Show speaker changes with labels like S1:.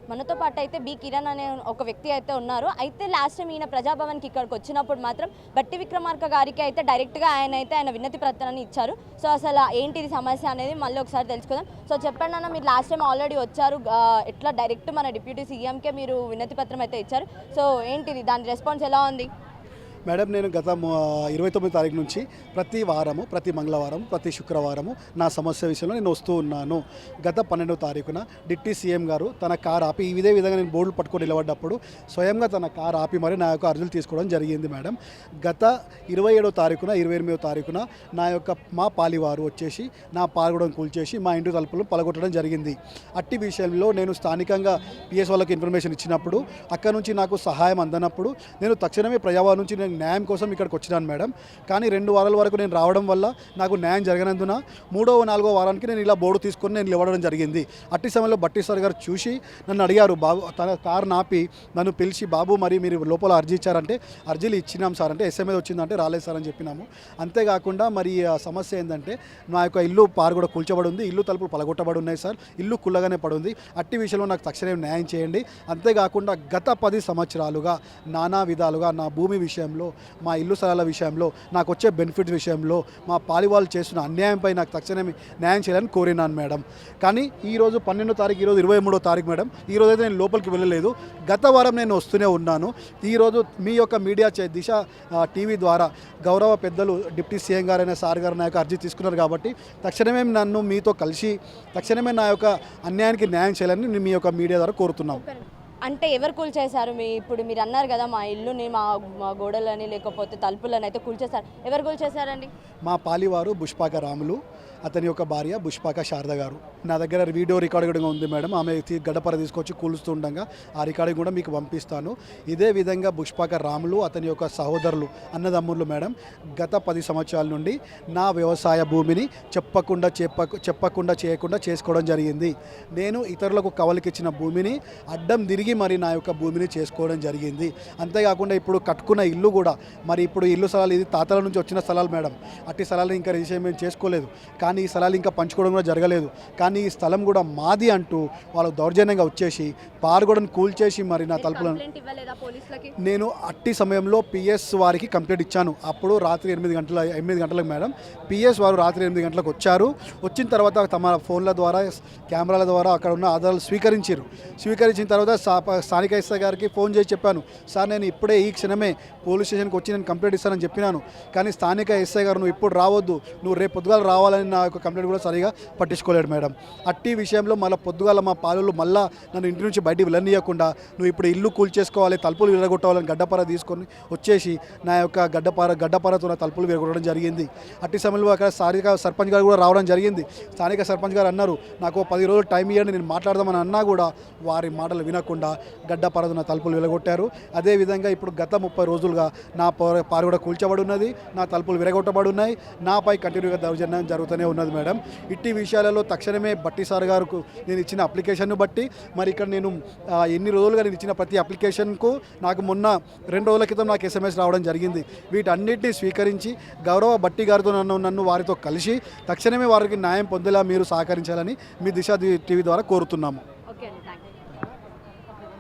S1: మనతో పాటు అయితే బి కిరణ్ అనే ఒక వ్యక్తి అయితే ఉన్నారు. అయితే లాస్ట్ టైం ఈయన ప్రజాభవన్కి ఇక్కడికి వచ్చినప్పుడు మాత్రం బట్టి విక్రమార్క గారికి అయితే డైరెక్ట్గా ఆయన వినతి పత్రాన్ని ఇచ్చారు. సో అసలు ఏంటిది సమస్య అనేది మళ్ళీ ఒకసారి తెలుసుకుందాం. సో చెప్పండి అన్న, మీరు లాస్ట్ టైం ఆల్రెడీ వచ్చారు, ఎట్లా డైరెక్ట్ మన డిప్యూటీ సీఎంకే మీరు వినతి పత్రం అయితే ఇచ్చారు. సో ఏంటిది, దాని రెస్పాన్స్ ఎలా ఉంది?
S2: మేడం, నేను గత 29 తారీఖు నుంచి ప్రతి వారము, ప్రతి మంగళవారం, ప్రతి శుక్రవారము నా సమస్య విషయంలో నేను వస్తూ ఉన్నాను. గత 12వ తారీఖున డిప్యూటీ సీఎం గారు తన కారు ఆపి ఇదే విధంగా నేను బోర్డులు పట్టుకొని నిలబడ్డప్పుడు స్వయంగా తన కారు ఆపి మరి నా యొక్క అర్జీలు తీసుకోవడం జరిగింది. మేడం, గత 27వ తారీఖున 28వ తారీఖున మా పాలివారు వచ్చేసి నా పాల్గొడం కూల్చేసి మా ఇంటి తలుపులు పలగొట్టడం జరిగింది. అట్టి విషయంలో నేను స్థానికంగా పిఎస్ వాళ్ళకి ఇన్ఫర్మేషన్ ఇచ్చినప్పుడు అక్కడ నుంచి నాకు సహాయం అందనప్పుడు నేను తక్షణమే ప్రజావారి నుంచి నేను న్యాయం కోసం ఇక్కడికి వచ్చినాను. మేడం, కానీ 2 వారాల వరకు నేను రావడం వల్ల నాకు న్యాయం జరగనందున 3వ 4వ వారానికి నేను ఇలా బోర్డు తీసుకొని నేను ఇవ్వడం జరిగింది. అట్టి సమయంలో బట్టి సార్ గారు చూసి నన్ను అడిగారు, బాబు తన కారు నాపి నన్ను పిలిచి, బాబు మరి మీరు లోపల అర్జీ ఇచ్చారంటే అర్జీలు ఇచ్చినాం సార్ అంటే ఎస్ఎంఏ వచ్చిందంటే రాలేదు సార్ అని చెప్పినాము. అంతేకాకుండా మరి సమస్య ఏంటంటే నా యొక్క ఇల్లు పారు కూడా కూల్చబడి ఉంది, ఇల్లు తలుపులు పలగొట్టబడి ఉన్నాయి సార్, ఇల్లు కుల్లగానే పడుంది. అట్టి విషయంలో నాకు తక్షణమే న్యాయం చేయండి. అంతేకాకుండా గత 10 సంవత్సరాలుగా నానా విధాలుగా నా భూమి విషయంలో, మా ఇల్లు స్థలాల విషయంలో, నాకు వచ్చే బెనిఫిట్స్ విషయంలో, మా పాలివాళ్ళు చేస్తున్న అన్యాయంపై నాకు తక్షణమే న్యాయం చేయాలని కోరినాను. మేడం, కానీ ఈరోజు 12వ తారీఖు, ఈరోజు 23వ తారీఖు. మేడం, ఈరోజు అయితే నేను లోపలికి వెళ్ళలేదు. గత వారం నేను వస్తూనే ఉన్నాను. ఈరోజు మీ యొక్క మీడియా దిశ టీవీ ద్వారా గౌరవ పెద్దలు డిప్యూటీ సీఎం గారైన సార్ గారు నా యొక్క అర్జీ తీసుకున్నారు కాబట్టి తక్షణమే నన్ను మీతో కలిసి తక్షణమే నా యొక్క అన్యాయానికి న్యాయం చేయాలని నేను మీ యొక్క మీడియా ద్వారా కోరుతున్నాం.
S1: అంటే ఎవరు కూల్చేశారు? ఇప్పుడు మీరు అన్నారు కదా, మా ఇల్లుని, మా గోడలని లేకపోతే తలుపులని అయితే కూల్చేశారు. ఎవరు కూల్చేశారండి?
S2: మా పాలివారు బుష్పాక రాములు, అతని యొక్క భార్య బుష్పాక శారద గారు. నా దగ్గర వీడియో రికార్డింగ్ ఉంది మేడం. ఆమె గడపర తీసుకొచ్చి కూలుస్తుండగా ఆ రికార్డింగ్ కూడా మీకు పంపిస్తాను. ఇదే విధంగా బుష్పాక రాములు, అతని యొక్క సహోదరులు, అన్నదమ్ములు మేడం గత 10 సంవత్సరాల నుండి నా వ్యవసాయ భూమిని చెప్పకుండా చేయకుండా చేసుకోవడం జరిగింది. నేను ఇతరులకు కవలికిచ్చిన భూమిని అడ్డం తిరిగి మరి నా యొక్క భూమిని చేసుకోవడం జరిగింది. అంతేకాకుండా ఇప్పుడు కట్టుకున్న ఇల్లు కూడా మరి ఇప్పుడు ఇల్లు స్థలాలు ఇది తాతల నుంచి వచ్చిన స్థలాలు మేడం. అట్టి స్థలాలు ఇంకా రిజిస్ట్రేషన్ మేము చేసుకోలేదు, కానీ ఈ స్థలాలు ఇంకా పంచుకోవడం కూడా జరగలేదు. కానీ ఈ స్థలం కూడా మాది అంటూ వాళ్ళు దౌర్జన్యంగా వచ్చేసి పారుగొడను కూల్చేసి మరి నా తలుపులను నేను అట్టి సమయంలో పిఎస్ వారికి కంప్లైంట్ ఇచ్చాను. అప్పుడు రాత్రి 8 గంటలకు మేడం పిఎస్ వారు రాత్రి 8 గంటలకు వచ్చారు. వచ్చిన తర్వాత తమ ఫోన్ల ద్వారా, కెమెరాల ద్వారా అక్కడ ఉన్న ఆధారాలు స్వీకరించిన తర్వాత స్థానిక ఎస్ఐ గారికి ఫోన్ చేసి చెప్పాను, సార్ నేను ఇప్పుడే ఈ క్షణమే పోలీస్ స్టేషన్కి వచ్చి నేను కంప్లైంట్ ఇస్తానని చెప్పినాను. కానీ స్థానిక ఎస్ఐ గారు నువ్వు ఇప్పుడు రావద్దు, నువ్వు రేపు పొద్దుగాల రావాలని నా యొక్క కంప్లైంట్ కూడా సరిగా పట్టించుకోలేడు మేడం. అట్టి విషయంలో మళ్ళీ పొద్దుగాల మా పాలు మళ్ళీ నన్ను ఇంటి నుంచి బయటికి వెళ్ళనీయకుండా నువ్వు ఇప్పుడు ఇల్లు కూల్చేసుకోవాలి, తలుపులు విరగొట్టాలని గడ్డపార తీసుకొని వచ్చేసి నా యొక్క గడ్డపారతో నా తలుపులు విరగొట్టడం జరిగింది. అట్టి సమయంలో అక్కడ స్థానిక సర్పంచ్ గారు కూడా రావడం జరిగింది. స్థానిక సర్పంచ్ గారు అన్నారు, నాకు 10 రోజులు టైం ఇవ్వండి నేను మాట్లాడదామని అన్నా కూడా వారి మాటలు వినకుండా గడ్డపారతో నా తలుపులు విరగొట్టారు. అదేవిధంగా ఇప్పుడు గత 30 రోజులుగా నా పారు కూడా కూల్చబడి ఉన్నది, నా తలుపులు విరగొట్టబడి ఉన్నాయి, నాపై కంటిన్యూగా దౌర్జన్యం జరుగుతూనే ఉన్నది మేడం. ఇట్టి విషయాలలో తక్షణమే బట్టి సార్ గారికి నేను ఇచ్చిన అప్లికేషన్ను బట్టి మరి ఇక్కడ నేను ఎన్ని రోజులుగా నేను ఇచ్చిన ప్రతి అప్లికేషన్కు నాకు మొన్న 2 రోజుల క్రితం నాకు SMS రావడం జరిగింది. వీటన్నిటిని స్వీకరించి గౌరవ బట్టి గారితో నన్ను వారితో కలిసి తక్షణమే వారికి న్యాయం పొందేలా మీరు సహకరించాలని మీ దిశ టీవీ ద్వారా కోరుతున్నాము.